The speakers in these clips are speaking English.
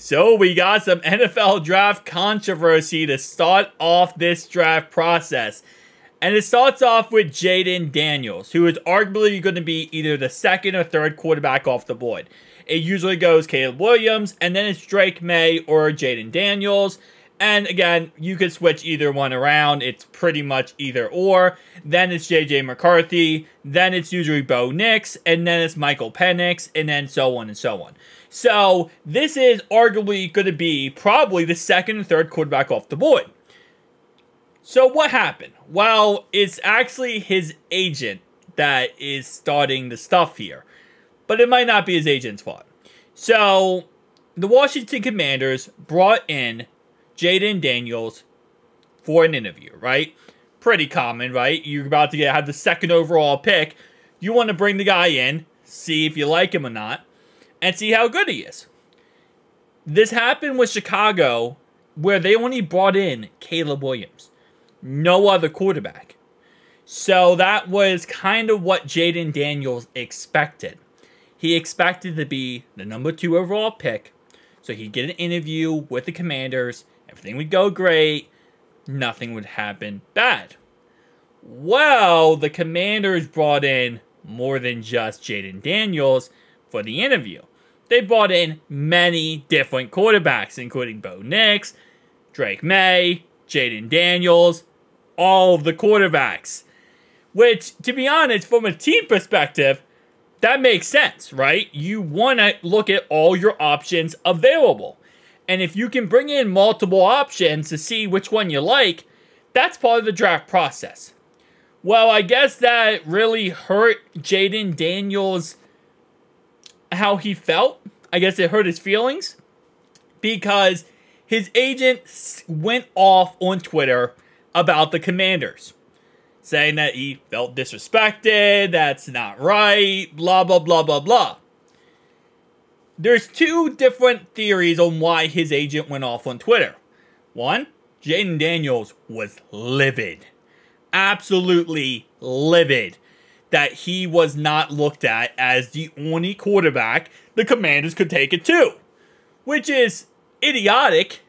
So we got some NFL draft controversy to start off this draft process. And it starts off with Jayden Daniels, who is arguably going to be either the second or third quarterback off the board. It usually goes Caleb Williams, and then it's Drake May or Jayden Daniels. And again, you could switch either one around. It's pretty much either or. Then it's J.J. McCarthy. Then it's usually Bo Nix. And then it's Michael Penix. And then so on and so on. So this is arguably going to be probably the second and third quarterback off the board. So what happened? Well, it's actually his agent that is starting the stuff here. But it might not be his agent's fault. So the Washington Commanders brought in Jayden Daniels for an interview, right? Pretty common, right? You're about to have the second overall pick. You want to bring the guy in, see if you like him or not, and see how good he is. This happened with Chicago, where they only brought in Caleb Williams. No other quarterback. So that was kind of what Jayden Daniels expected. He expected to be the number 2 overall pick, so he'd get an interview with the Commanders. Everything would go great. Nothing would happen bad. Well, the Commanders brought in more than just Jayden Daniels for the interview. They brought in many different quarterbacks, including Bo Nix, Drake May, Jayden Daniels, all of the quarterbacks. Which, to be honest, from a team perspective, that makes sense, right? You want to look at all your options available. And if you can bring in multiple options to see which one you like, that's part of the draft process. Well, I guess that really hurt Jayden Daniels, how he felt. I guess it hurt his feelings. Because his agent went off on Twitter about the Commanders. Saying that he felt disrespected, that's not right, blah, blah, blah, blah, blah. There's 2 different theories on why his agent went off on Twitter. One, Jayden Daniels was livid. Absolutely livid that he was not looked at as the only quarterback the Commanders could take it to. Which is idiotic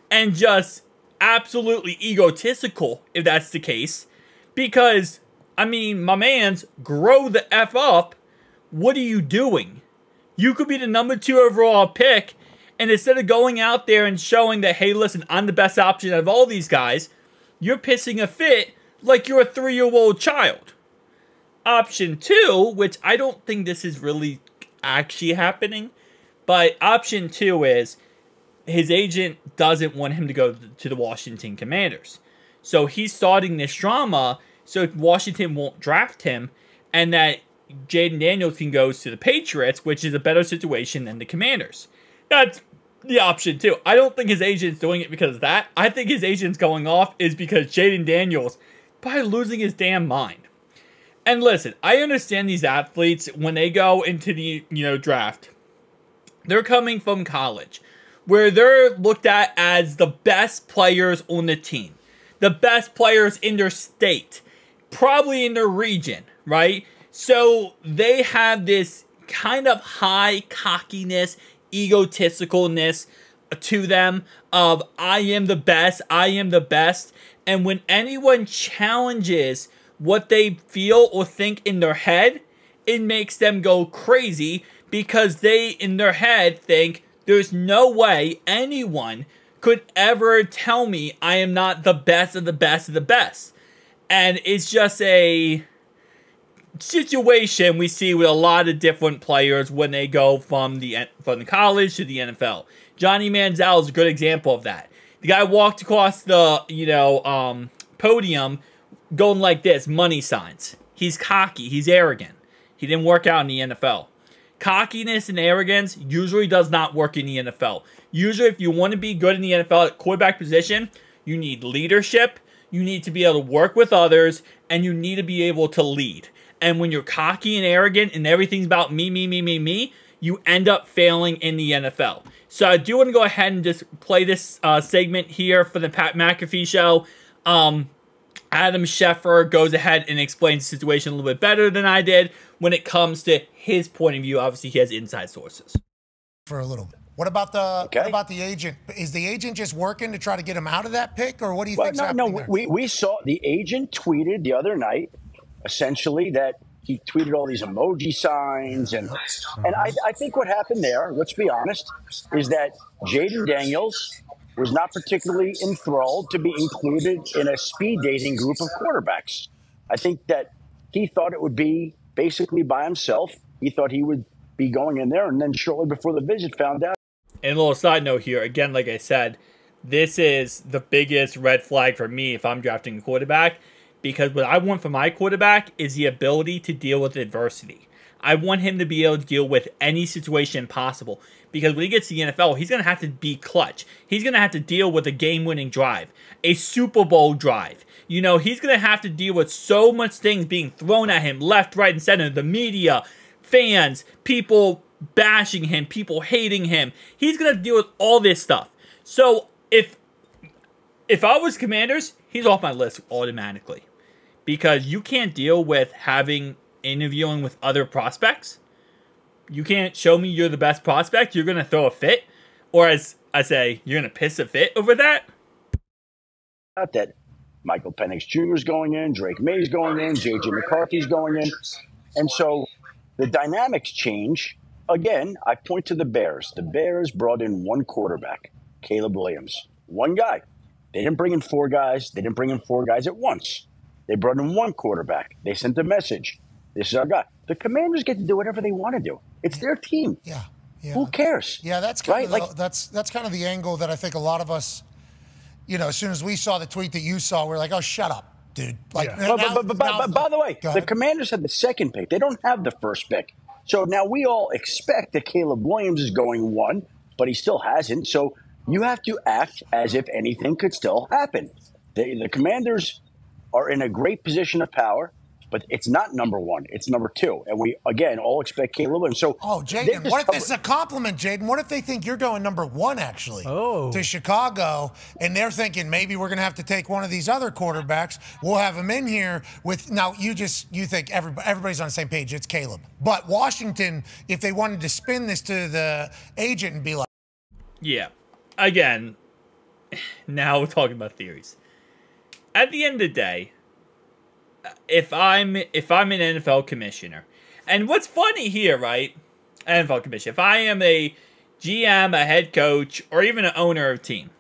and just absolutely egotistical, if that's the case. Because, I mean, my mans, grow the F up. What are you doing? You could be the number 2 overall pick, and instead of going out there and showing that, hey, listen, I'm the best option out of all these guys, you're pissing a fit like you're a 3-year-old child. Option 2, which I don't think this is really actually happening, but option 2 is his agent doesn't want him to go to the Washington Commanders. So he's starting this drama so Washington won't draft him, and that Jayden Daniels can go to the Patriots, which is a better situation than the Commanders. That's the option too. I don't think his agent's doing it because of that. I think his agent's going off is because Jayden Daniels probably losing his damn mind. And listen, I understand these athletes, when they go into the draft, they're coming from college, where they're looked at as the best players on the team. The best players in their state. Probably in their region, right? So they have this kind of high cockiness, egotisticalness to them of I am the best, I am the best. And when anyone challenges what they feel or think in their head, it makes them go crazy because they, in their head, think there's no way anyone could ever tell me I am not the best of the best of the best. And it's just a situation we see with a lot of different players when they go from the college to the NFL. Johnny Manziel is a good example of that. The guy walked across the podium going like this, money signs. He's cocky, he's arrogant. He didn't work out in the NFL. Cockiness and arrogance usually does not work in the NFL. Usually, if you want to be good in the NFL at quarterback position, you need leadership, you need to be able to work with others, and you need to be able to lead. And when you're cocky and arrogant and everything's about me, you end up failing in the NFL. So I do want to go ahead and just play this segment here for the Pat McAfee show. Adam Schefter goes ahead and explains the situation a little bit better than I did when it comes to his point of view. Obviously, he has inside sources. For a little bit. What about the Okay. what about the agent? Is the agent just working to try to get him out of that pick, or what do you think's no, happening there? we saw the agent tweeted the other night, essentially, that he tweeted all these emoji signs. And I think what happened there, let's be honest, is that Jayden Daniels was not particularly enthralled to be included in a speed dating group of quarterbacks. I think that he thought it would be basically by himself. He thought he would be going in there, and then shortly before the visit found out. And a little side note here, again, like I said, this is the biggest red flag for me if I'm drafting a quarterback, because what I want from my quarterback is the ability to deal with adversity. I want him to be able to deal with any situation possible, because when he gets to the NFL, he's going to have to be clutch. He's going to have to deal with a game-winning drive, a Super Bowl drive. You know, he's going to have to deal with so much things being thrown at him left, right, and center. The media, fans, people bashing him, people hating him. He's going to deal with all this stuff. So if I was Commanders, he's off my list automatically. Because you can't deal with interviewing with other prospects. You can't show me you're the best prospect. You're going to throw a fit. Or as I say, you're going to piss a fit over that. That Michael Penix Jr. is going in, Drake May's going in, J.J. McCarthy's going in. And so the dynamics change. Again, I point to the Bears. The Bears brought in one quarterback, Caleb Williams. One guy. They didn't bring in four guys. They didn't bring in four guys at once. They brought in one quarterback. They sent a message. This is our guy. The Commanders get to do whatever they want to do. It's their team. Yeah. Who cares? Yeah, that's kind right? of that's kind of the angle that I think a lot of us, you know, as soon as we saw the tweet that you saw, we're like, oh, shut up, dude. Like, But by the way, the Commanders had the second pick. They don't have the first pick. So now we all expect that Caleb Williams is going one, but he still hasn't. So you have to act as if anything could still happen. The Commanders are in a great position of power, but it's not number one. It's number two. And we, again, all expect Caleb Williams. So, Jayden, what if this is a compliment, Jayden? What if they think you're going number one, actually, to Chicago, and they're thinking maybe we're going to have to take one of these other quarterbacks. We'll have him in here with – now, you think everybody's on the same page. It's Caleb. But Washington, if they wanted to spin this to the agent and be like – Yeah. Again, now we're talking about theories. At the end of the day, if I'm an NFL commissioner, and what's funny here, right? NFL commissioner. If I am a GM, a head coach, or even an owner of a team,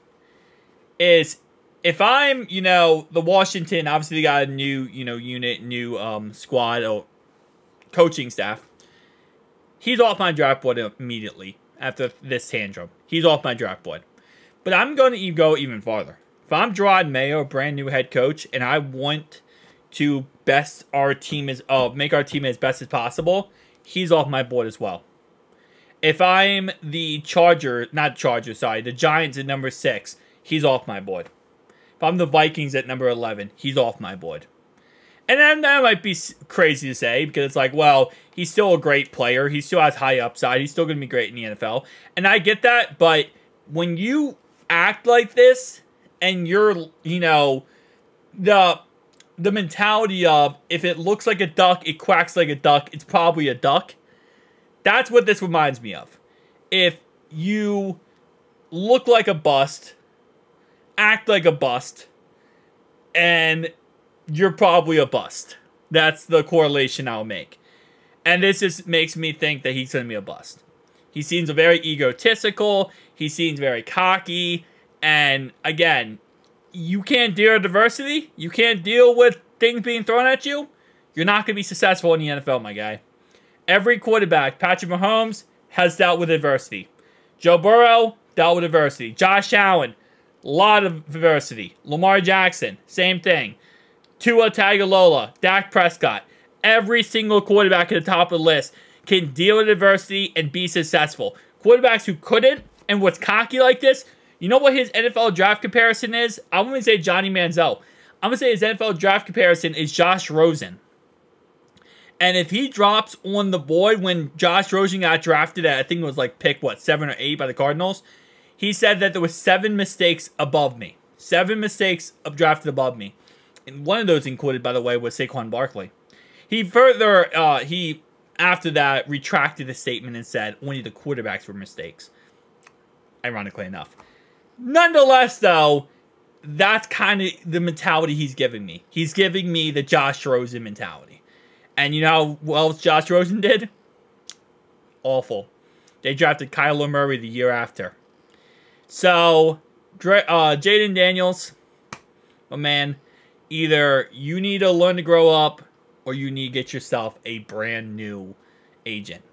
is if I'm, the Washington, obviously they got a new, unit, new squad or coaching staff. He's off my draft board immediately after this tantrum. He's off my draft board. But I'm going to go even farther. If I'm Gerard Mayo, a brand new head coach, and I want to make our team as best as possible, he's off my board as well. If I'm the the Giants at number 6, he's off my board. If I'm the Vikings at number 11, he's off my board. And then that might be crazy to say, because it's like, well, he's still a great player. He still has high upside. He's still going to be great in the NFL. And I get that, but when you act like this, and you're, the mentality of, if it looks like a duck, it quacks like a duck, it's probably a duck. That's what this reminds me of. If you look like a bust, act like a bust, and you're probably a bust. That's the correlation I'll make. And this just makes me think that he's going to be a bust. He seems very egotistical. He seems very cocky. And again, you can't deal with diversity. You can't deal with things being thrown at you. You're not going to be successful in the NFL, my guy. Every quarterback, Patrick Mahomes, has dealt with adversity. Joe Burrow, dealt with adversity. Josh Allen, a lot of adversity. Lamar Jackson, same thing. Tua Tagovailoa, Dak Prescott. Every single quarterback at the top of the list can deal with adversity and be successful. Quarterbacks who couldn't and was cocky like this, you know what his NFL draft comparison is? I'm going to say Johnny Manziel. I'm going to say his NFL draft comparison is Josh Rosen. And if he drops on the board when Josh Rosen got drafted at, I think it was like pick, 7 or 8 by the Cardinals, he said that there was 7 mistakes above me. 7 mistakes drafted above me. And one of those included, by the way, was Saquon Barkley. He further, after that, retracted the statement and said only the quarterbacks were mistakes. ironically enough. Nonetheless, though, that's kind of the mentality he's giving me. He's giving me the Josh Rosen mentality. And you know how well Josh Rosen did? Awful. They drafted Kyler Murray the year after. So, Jayden Daniels, my man, either you need to learn to grow up or you need to get yourself a brand new agent.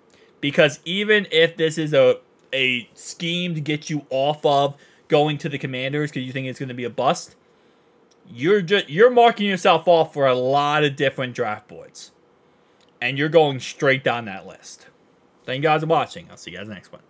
Because even if this is a scheme to get you off of going to the Commanders because you think it's going to be a bust, you're marking yourself off for a lot of different draft boards. And you're going straight down that list. Thank you guys for watching. I'll see you guys next one.